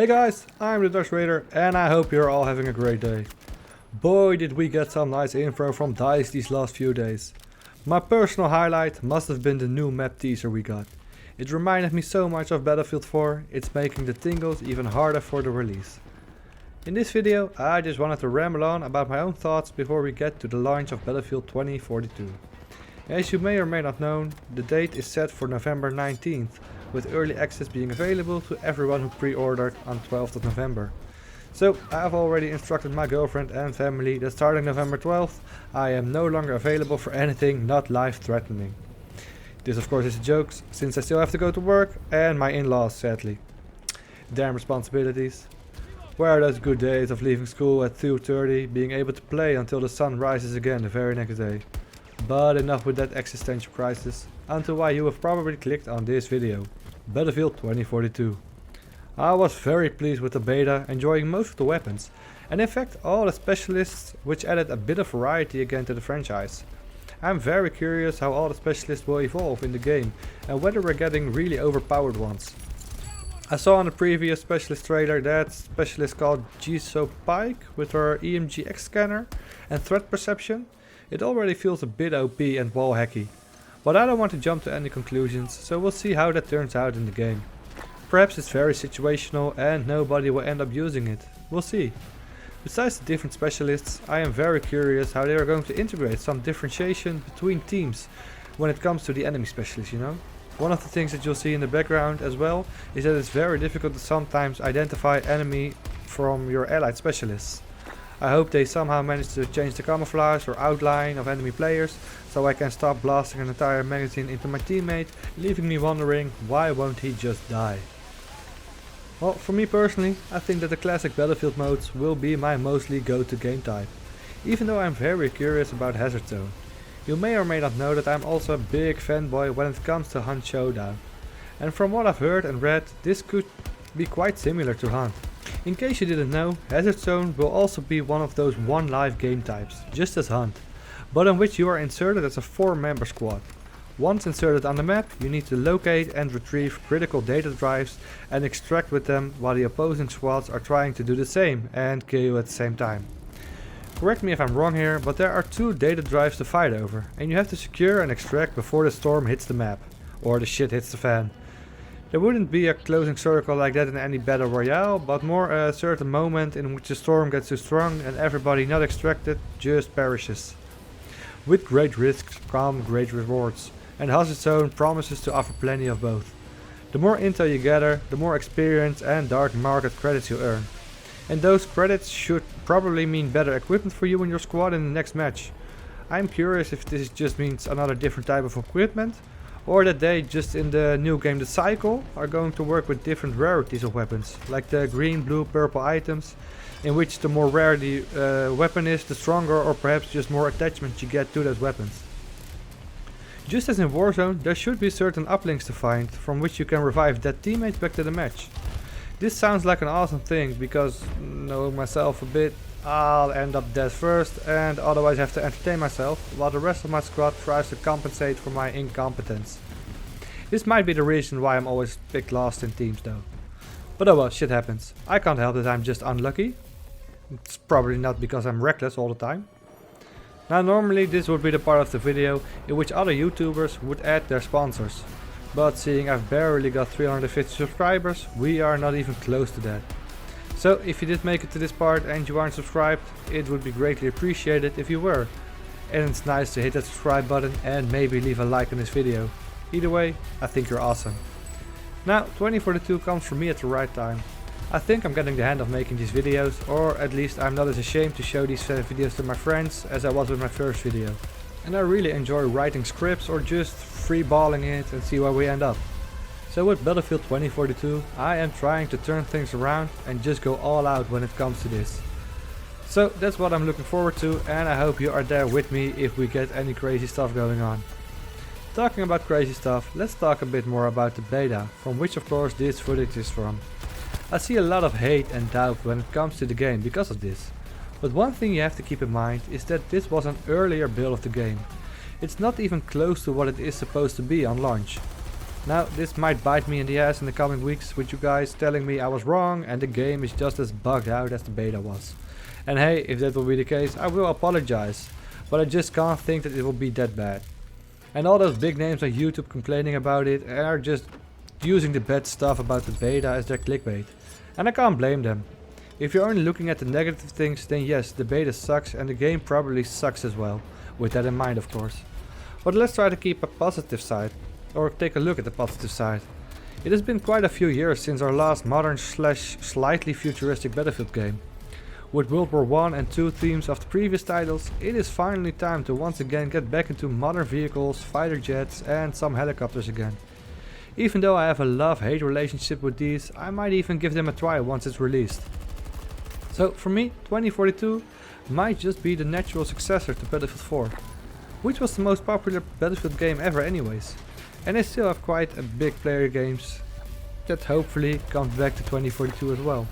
Hey guys, I'm the Dutch Raider and I hope you're all having a great day. Boy did we get some nice info from DICE these last few days. My personal highlight must have been the new map teaser we got. It reminded me so much of Battlefield 4, it's making the tingles even harder for the release. In this video I just wanted to ramble on about my own thoughts before we get to the launch of Battlefield 2042. As you may or may not know, the date is set for November 19th, with early access being available to everyone who pre-ordered on 12th of November. So I have already instructed my girlfriend and family that starting November 12th I am no longer available for anything not life threatening. This of course is a joke, since I still have to go to work and my in-laws sadly. Damn responsibilities. Where are those good days of leaving school at 2:30, being able to play until the sun rises again the very next day. But enough with that existential crisis, onto why you have probably clicked on this video. Battlefield 2042. I was very pleased with the beta, enjoying most of the weapons, and in fact all the specialists, which added a bit of variety again to the franchise. I'm very curious how all the specialists will evolve in the game, and whether we're getting really overpowered ones. I saw in the previous specialist trailer that specialist called GeForce with her EMGX scanner and threat perception. It already feels a bit OP and wall hacky. But I don't want to jump to any conclusions, so we'll see how that turns out in the game. Perhaps it's very situational and nobody will end up using it. We'll see. Besides the different specialists, I am very curious how they are going to integrate some differentiation between teams when it comes to the enemy specialists, you know. One of the things that you'll see in the background as well is that it's very difficult to sometimes identify enemy from your allied specialists. I hope they somehow manage to change the camouflage or outline of enemy players, so I can stop blasting an entire magazine into my teammate, leaving me wondering why won't he just die. Well, for me personally, I think that the classic Battlefield modes will be my mostly go-to game type, even though I'm very curious about Hazard Zone. You may or may not know that I'm also a big fanboy when it comes to Hunt Showdown, and from what I've heard and read, this could be quite similar to Hunt. In case you didn't know, Hazard Zone will also be one of those one live game types, just as Hunt, but in which you are inserted as a 4-member squad. Once inserted on the map, you need to locate and retrieve critical data drives and extract with them while the opposing squads are trying to do the same and kill you at the same time. Correct me if I'm wrong here, but there are 2 data drives to fight over, and you have to secure and extract before the storm hits the map, or the shit hits the fan. There wouldn't be a closing circle like that in any battle royale, but more a certain moment in which the storm gets too strong and everybody not extracted just perishes. With great risks come great rewards, and Hazard Zone promises to offer plenty of both. The more intel you gather, the more experience and dark market credits you earn. And those credits should probably mean better equipment for you and your squad in the next match. I'm curious if this just means another different type of equipment, or that they just in the new game The Cycle are going to work with different rarities of weapons, like the green, blue, purple items, in which the more rare the weapon is, the stronger or perhaps just more attachments you get to those weapons. Just as in Warzone, there should be certain uplinks to find, from which you can revive dead teammates back to the match. This sounds like an awesome thing, because, knowing myself a bit, I'll end up dead first and otherwise have to entertain myself, while the rest of my squad tries to compensate for my incompetence. This might be the reason why I'm always picked last in teams though. But oh well, shit happens. I can't help that I'm just unlucky. It's probably not because I'm reckless all the time. Now normally this would be the part of the video in which other YouTubers would add their sponsors. But seeing I've barely got 350 subscribers, we are not even close to that. So if you did make it to this part and you aren't subscribed, it would be greatly appreciated if you were. And it's nice to hit that subscribe button and maybe leave a like on this video. Either way, I think you're awesome. Now 2042 comes for me at the right time. I think I'm getting the hang of making these videos, or at least I'm not as ashamed to show these videos to my friends as I was with my first video. And I really enjoy writing scripts or just freeballing it and see where we end up. So with Battlefield 2042, I am trying to turn things around and just go all out when it comes to this. So that's what I'm looking forward to, and I hope you are there with me if we get any crazy stuff going on. Talking about crazy stuff, let's talk a bit more about the beta, from which of course this footage is from. I see a lot of hate and doubt when it comes to the game because of this. But one thing you have to keep in mind is that this was an earlier build of the game. It's not even close to what it is supposed to be on launch. Now this might bite me in the ass in the coming weeks with you guys telling me I was wrong and the game is just as bugged out as the beta was. And hey, if that will be the case, I will apologize, but I just can't think that it will be that bad. And all those big names on YouTube complaining about it are just using the bad stuff about the beta as their clickbait. And I can't blame them. If you're only looking at the negative things, then yes, the beta sucks and the game probably sucks as well. With that in mind, of course. But let's try to keep a positive side, or take a look at the positive side. It has been quite a few years since our last modern / slightly futuristic Battlefield game. With World War 1 and 2 themes of the previous titles, it is finally time to once again get back into modern vehicles, fighter jets and some helicopters again. Even though I have a love-hate relationship with these, I might even give them a try once it's released. So for me, 2042 might just be the natural successor to Battlefield 4, which was the most popular Battlefield game ever anyways. And I still have quite a big player games that hopefully comes back to 2042 as well.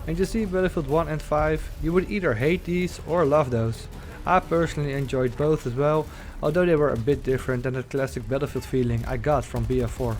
And you see Battlefield 1 and 5, you would either hate these or love those. I personally enjoyed both as well, although they were a bit different than the classic Battlefield feeling I got from BF4.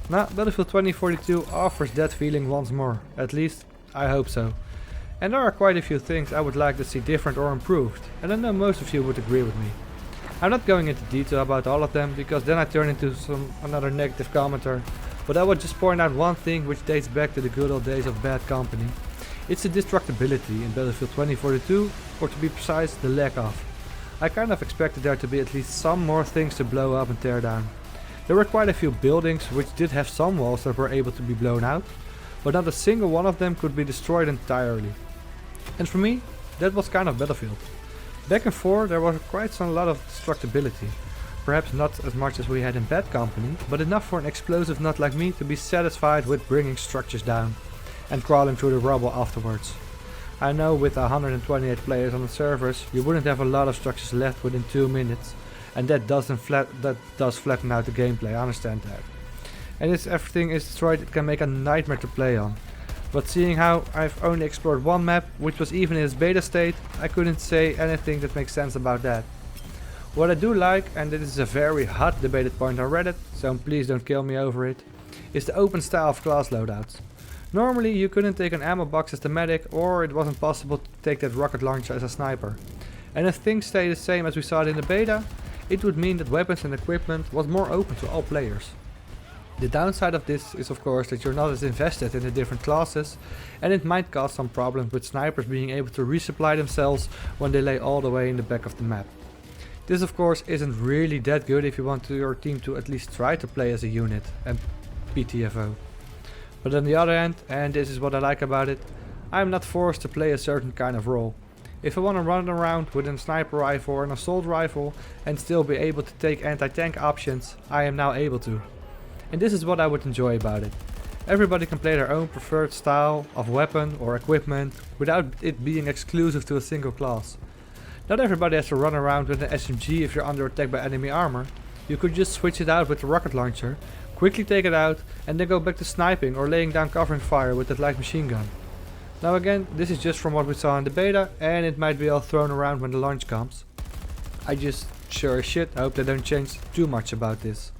Now Battlefield 2042 offers that feeling once more, at least I hope so. And there are quite a few things I would like to see different or improved, and I know most of you would agree with me. I'm not going into detail about all of them, because then I turn into another negative commenter, but I will just point out one thing which dates back to the good old days of bad company. It's the destructibility in Battlefield 2042, or to be precise, the lack of. I kind of expected there to be at least some more things to blow up and tear down. There were quite a few buildings which did have some walls that were able to be blown out, but not a single one of them could be destroyed entirely. And for me, that was kind of Battlefield. Back in 4 there was quite a lot of destructibility. Perhaps not as much as we had in Bad Company, but enough for an explosive nut like me to be satisfied with bringing structures down and crawling through the rubble afterwards. I know with 128 players on the servers you wouldn't have a lot of structures left within 2 minutes, and that does flatten out the gameplay, I understand that. And if everything is destroyed, it can make a nightmare to play on. But seeing how I've only explored one map, which was even in its beta state, I couldn't say anything that makes sense about that. What I do like, and this is a very hot debated point on Reddit, so please don't kill me over it, is the open style of class loadouts. Normally you couldn't take an ammo box as the medic, or it wasn't possible to take that rocket launcher as a sniper. And if things stay the same as we saw it in the beta, it would mean that weapons and equipment was more open to all players. The downside of this is of course that you're not as invested in the different classes, and it might cause some problems with snipers being able to resupply themselves when they lay all the way in the back of the map. This of course isn't really that good if you want your team to at least try to play as a unit and PTFO. But on the other hand, and this is what I like about it, I'm not forced to play a certain kind of role. If I want to run around with a sniper rifle or an assault rifle and still be able to take anti-tank options, I am now able to. And this is what I would enjoy about it. Everybody can play their own preferred style of weapon or equipment without it being exclusive to a single class. Not everybody has to run around with an SMG if you're under attack by enemy armor. You could just switch it out with the rocket launcher, quickly take it out and then go back to sniping or laying down covering fire with that light machine gun. Now again, this is just from what we saw in the beta, and it might be all thrown around when the launch comes. I just sure as shit hope they don't change too much about this.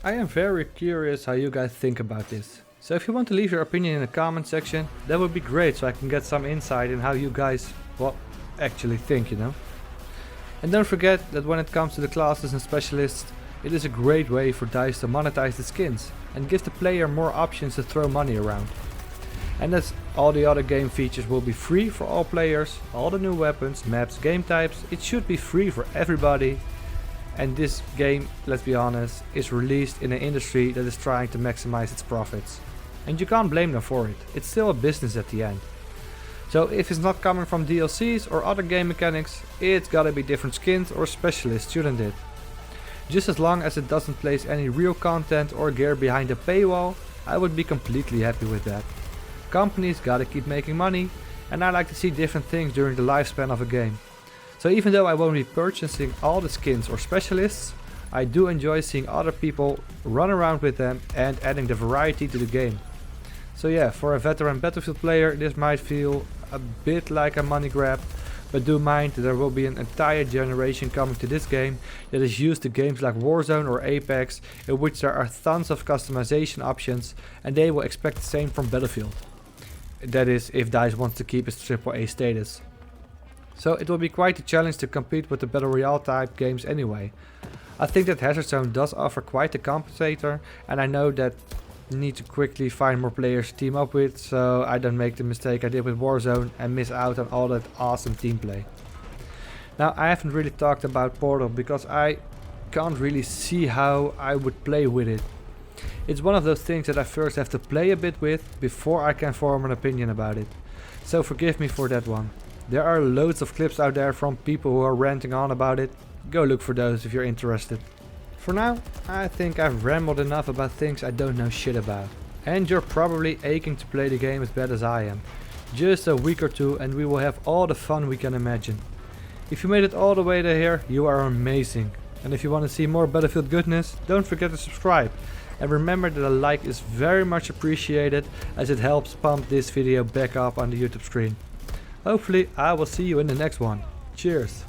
I am very curious how you guys think about this. So if you want to leave your opinion in the comment section, that would be great, so I can get some insight in how you guys, well, actually think, you know. And don't forget that when it comes to the classes and specialists, it is a great way for DICE to monetize the skins and give the player more options to throw money around. And as all the other game features will be free for all players, all the new weapons, maps, game types, it should be free for everybody. And this game, let's be honest, is released in an industry that is trying to maximize its profits. And you can't blame them for it, it's still a business at the end. So if it's not coming from DLCs or other game mechanics, it's gotta be different skins or specialists, shouldn't it? Just as long as it doesn't place any real content or gear behind a paywall, I would be completely happy with that. Companies gotta keep making money, and I like to see different things during the lifespan of a game. So even though I won't be purchasing all the skins or specialists, I do enjoy seeing other people run around with them and adding the variety to the game. So yeah, for a veteran Battlefield player this might feel a bit like a money grab, But do mind that there will be an entire generation coming to this game that is used to games like Warzone or Apex, in which there are tons of customization options, and they will expect the same from Battlefield. That is, if DICE wants to keep its AAA status. So it will be quite a challenge to compete with the Battle Royale type games anyway. I think that Hazard Zone does offer quite a compensator, and I know that you need to quickly find more players to team up with, so I don't make the mistake I did with Warzone and miss out on all that awesome team play. Now, I haven't really talked about Portal because I can't really see how I would play with it. It's one of those things that I first have to play a bit with before I can form an opinion about it. So forgive me for that one. There are loads of clips out there from people who are ranting on about it. Go look for those if you're interested. For now, I think I've rambled enough about things I don't know shit about. And you're probably aching to play the game as bad as I am. Just a week or two and we will have all the fun we can imagine. If you made it all the way to here, you are amazing. And if you want to see more Battlefield goodness, don't forget to subscribe. And remember that a like is very much appreciated, as it helps pump this video back up on the YouTube screen. Hopefully I will see you in the next one. Cheers!